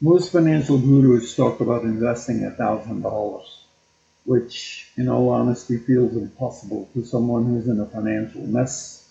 Most financial gurus talk about investing $1,000, which in all honesty feels impossible to someone who's in a financial mess.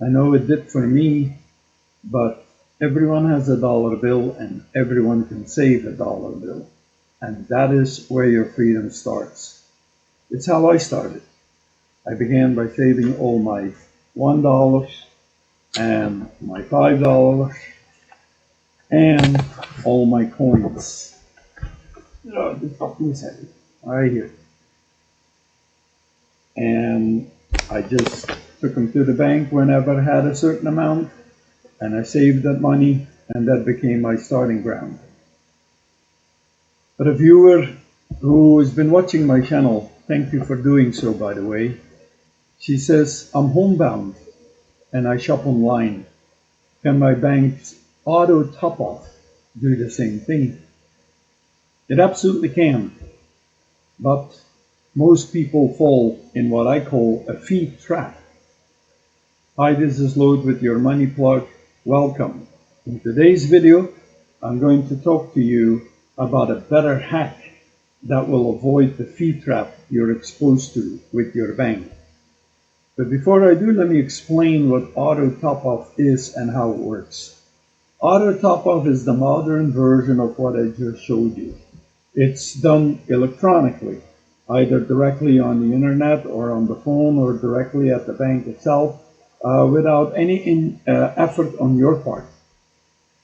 I know it did for me, but everyone has a dollar bill and everyone can save a dollar bill. And that is where your freedom starts. It's how I started. I began by saving all my $1 and my $5 and all my coins. Oh, this fucking is heavy. Right here. And I just took them to the bank whenever I had a certain amount, and I saved that money, and that became my starting ground. But a viewer who has been watching my channel, thank you for doing so, by the way, she says, I'm homebound and I shop online. Can my bank's auto top-off do the same thing? It absolutely can, but most people fall in what I call a fee trap. Hi, this is Lloyd with your money plug. Welcome. In today's video, I'm going to talk to you about a better hack that will avoid the fee trap you're exposed to with your bank. But before I do, let me explain what auto top-off is and how it works. Auto top-off is the modern version of what I just showed you. It's done electronically, either directly on the internet or on the phone or directly at the bank itself, without any effort on your part.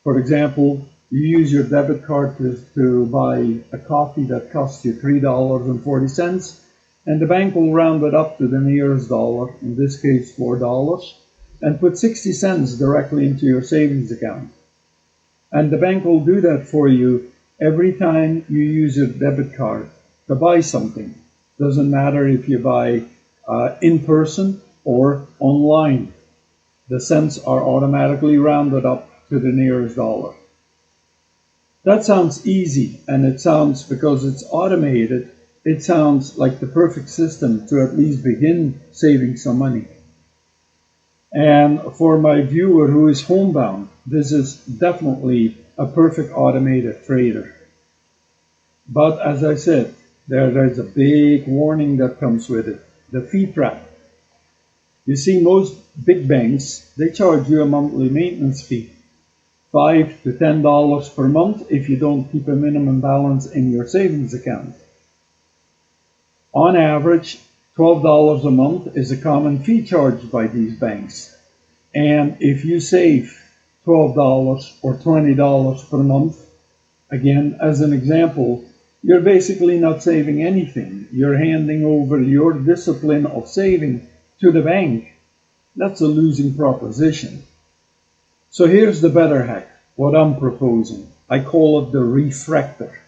For example, you use your debit card to buy a coffee that costs you $3.40, and the bank will round it up to the nearest dollar, in this case $4, and put 60 cents directly into your savings account. And the bank will do that for you every time you use your debit card to buy something. Doesn't matter if you buy in person or online. The cents are automatically rounded up to the nearest dollar. That sounds easy, and it sounds, because it's automated, it sounds like the perfect system to at least begin saving some money. And for my viewer who is homebound, this is definitely a perfect automated trader. But as I said, there's a big warning that comes with it, the fee trap. You see, most big banks, they charge you a monthly maintenance fee, $5 to $10 per month if you don't keep a minimum balance in your savings account. On average, $12 a month is a common fee charged by these banks. And if you save $12 or $20 per month, again, as an example, you're basically not saving anything. You're handing over your discipline of saving to the bank. That's a losing proposition. So here's the better hack, what I'm proposing. I call it the refractor.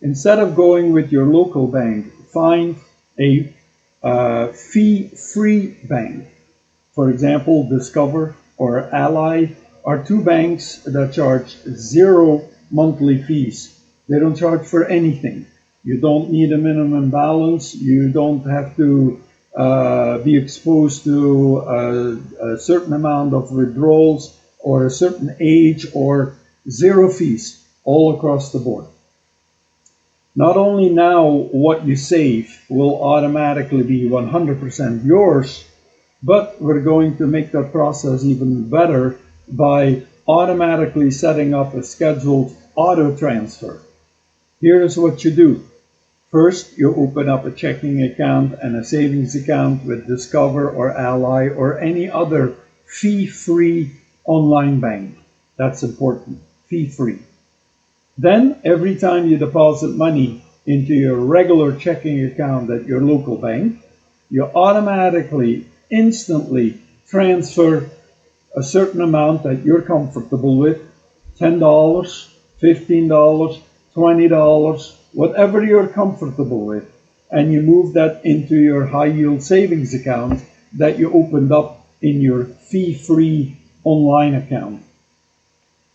Instead of going with your local bank, find a fee-free bank. For example, Discover or Ally are two banks that charge 0 monthly fees. They don't charge for anything. You don't need a minimum balance. You don't have to be exposed to a certain amount of withdrawals or a certain age, or 0 fees all across the board. Not only now what you save will automatically be 100% yours, but we're going to make that process even better by automatically setting up a scheduled auto transfer. Here's what you do. First, you open up a checking account and a savings account with Discover or Ally or any other fee-free online bank. That's important, fee-free. Then, every time you deposit money into your regular checking account at your local bank, you automatically, instantly transfer a certain amount that you're comfortable with, $10, $15, $20, whatever you're comfortable with, and you move that into your high-yield savings account that you opened up in your fee-free online account.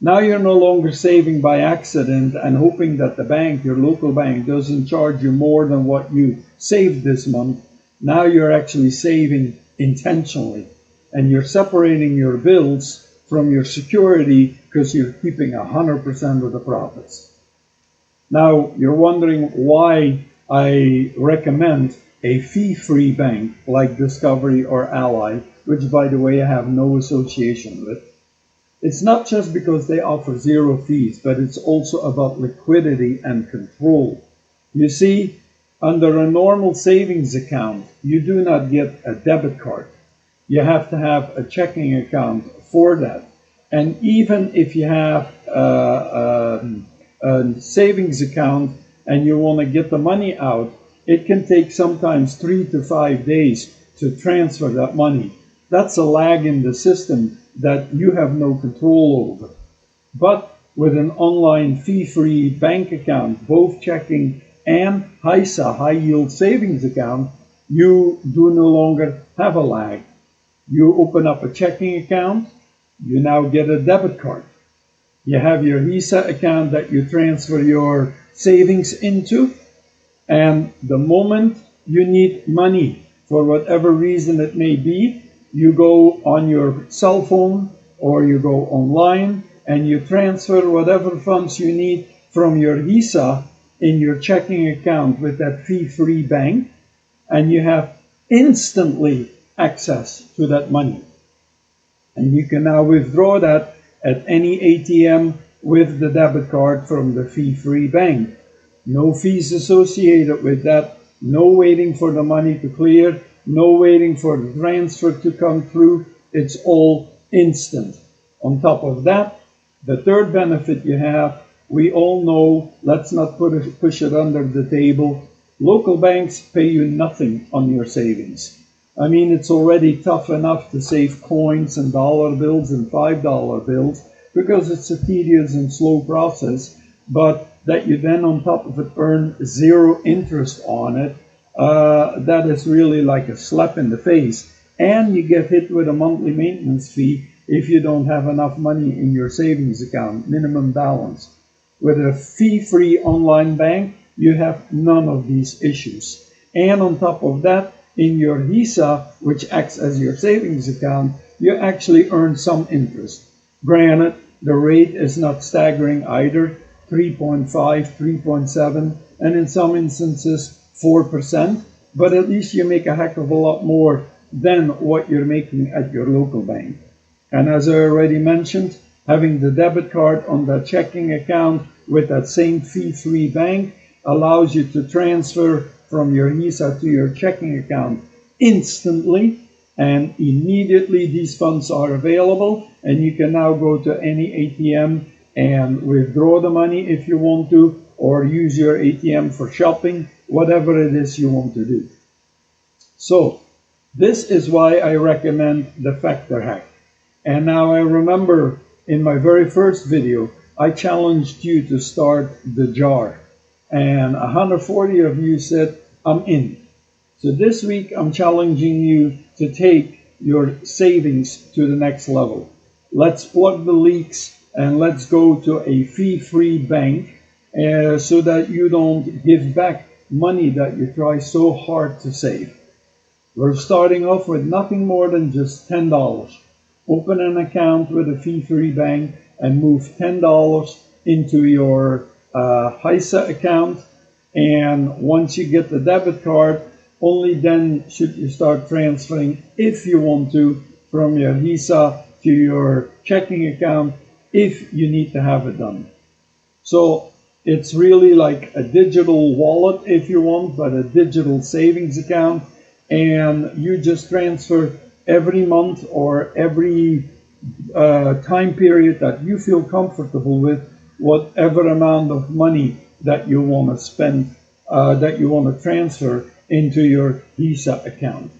Now you're no longer saving by accident and hoping that the bank, your local bank, doesn't charge you more than what you saved this month. Now you're actually saving intentionally, and you're separating your bills from your security because you're keeping 100% of the profits. Now, you're wondering why I recommend a fee-free bank like Discovery or Ally, which, by the way, I have no association with. It's not just because they offer zero fees, but it's also about liquidity and control. You see, under a normal savings account, you do not get a debit card. You have to have a checking account for that. And even if you have a savings account and you want to get the money out, it can take sometimes 3 to 5 days to transfer that money. That's a lag in the system that you have no control over. But with an online fee-free bank account, both checking and HISA, high yield savings account, you do no longer have a lag. You open up a checking account, you now get a debit card. You have your HISA account that you transfer your savings into, and the moment you need money for whatever reason it may be, you go on your cell phone or you go online and you transfer whatever funds you need from your HISA in your checking account with that fee-free bank, and you have instantly access to that money. And you can now withdraw that at any ATM with the debit card from the fee-free bank. No fees associated with that, no waiting for the money to clear, no waiting for the transfer to come through. It's all instant. On top of that, the third benefit you have, we all know, let's not push it under the table, local banks pay you nothing on your savings. I mean, it's already tough enough to save coins and dollar bills and $5 bills because it's a tedious and slow process, but that you then on top of it earn zero interest on it, that is really like a slap in the face. And you get hit with a monthly maintenance fee if you don't have enough money in your savings account, minimum balance. With a fee-free online bank, you have none of these issues. And on top of that, in your HISA, which acts as your savings account, you actually earn some interest. Granted, the rate is not staggering either, 3.5, 3.7, and in some instances 4%, but at least you make a heck of a lot more than what you're making at your local bank. And as I already mentioned, having the debit card on that checking account with that same fee-free bank allows you to transfer from your HISA to your checking account instantly, and immediately these funds are available, and you can now go to any ATM and withdraw the money if you want to, or use your ATM for shopping, whatever it is you want to do. So this is why I recommend the factor hack. And now I remember in my very first video, I challenged you to start the jar, and 140 of you said, I'm in. So this week, I'm challenging you to take your savings to the next level. Let's plug the leaks and let's go to a fee-free bank so that you don't give back money that you try so hard to save. We're starting off with nothing more than just $10. Open an account with a fee-free bank and move $10 into your HISA account. And once you get the debit card, only then should you start transferring, if you want to, from your HISA to your checking account, if you need to have it done. So it's really like a digital wallet if you want, but a digital savings account. And you just transfer every month or every time period that you feel comfortable with, whatever amount of money that you want to spend, that you want to transfer into your HISA account.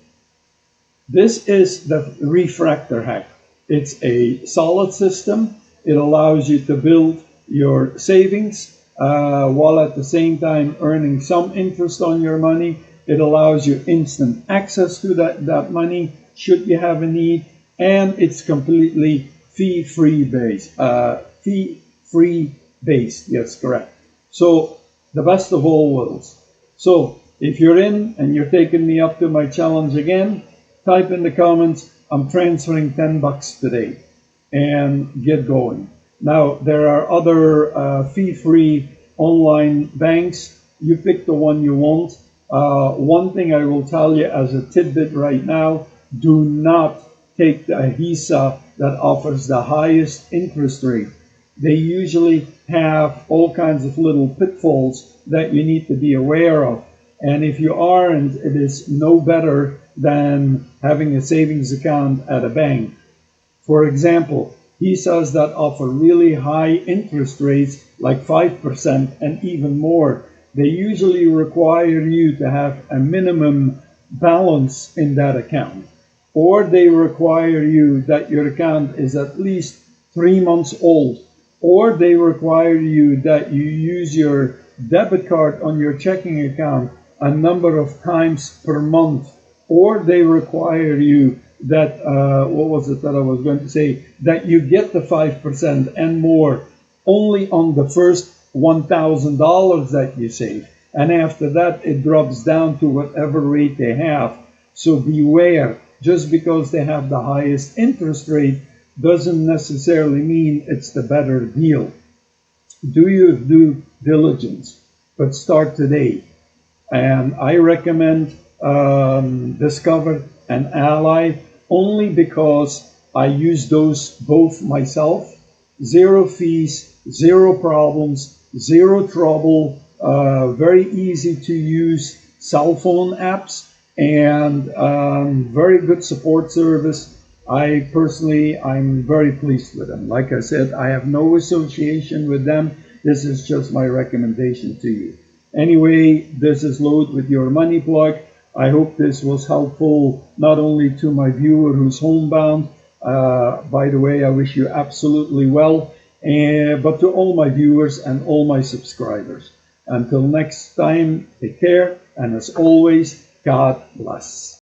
This is the refractor hack. It's a solid system. It allows you to build your savings while at the same time earning some interest on your money. It allows you instant access to that money should you have a need, and it's completely fee-free based. Fee-free based, yes, correct. So the best of all worlds. So if you're in and you're taking me up to my challenge again, type in the comments, I'm transferring $10 today. and get going. Now, there are other fee-free online banks. You pick the one you want. One thing I will tell you as a tidbit right now, do not take the HISA that offers the highest interest rate. They usually have all kinds of little pitfalls that you need to be aware of. And if you aren't, it is no better than having a savings account at a bank. For example, HISAs that offer really high interest rates, like 5% and even more, they usually require you to have a minimum balance in that account. Or they require you that your account is at least 3 months old. Or they require you that you use your debit card on your checking account a number of times per month. Or they require you that, what was it that I was going to say, that you get the 5% and more only on the first $1,000 that you save. And after that, it drops down to whatever rate they have. So beware, just because they have the highest interest rate doesn't necessarily mean it's the better deal. Do your due diligence, but start today. And I recommend Discover and Ally only because I use those both myself. Zero fees, zero problems, zero trouble, very easy to use cell phone apps, and very good support service. I'm very pleased with them. Like I said, I have no association with them. This is just my recommendation to you. Anyway, this is Load with your money plug. I hope this was helpful not only to my viewer who's homebound, by the way, I wish you absolutely well, but to all my viewers and all my subscribers. Until next time, take care, and as always, God bless.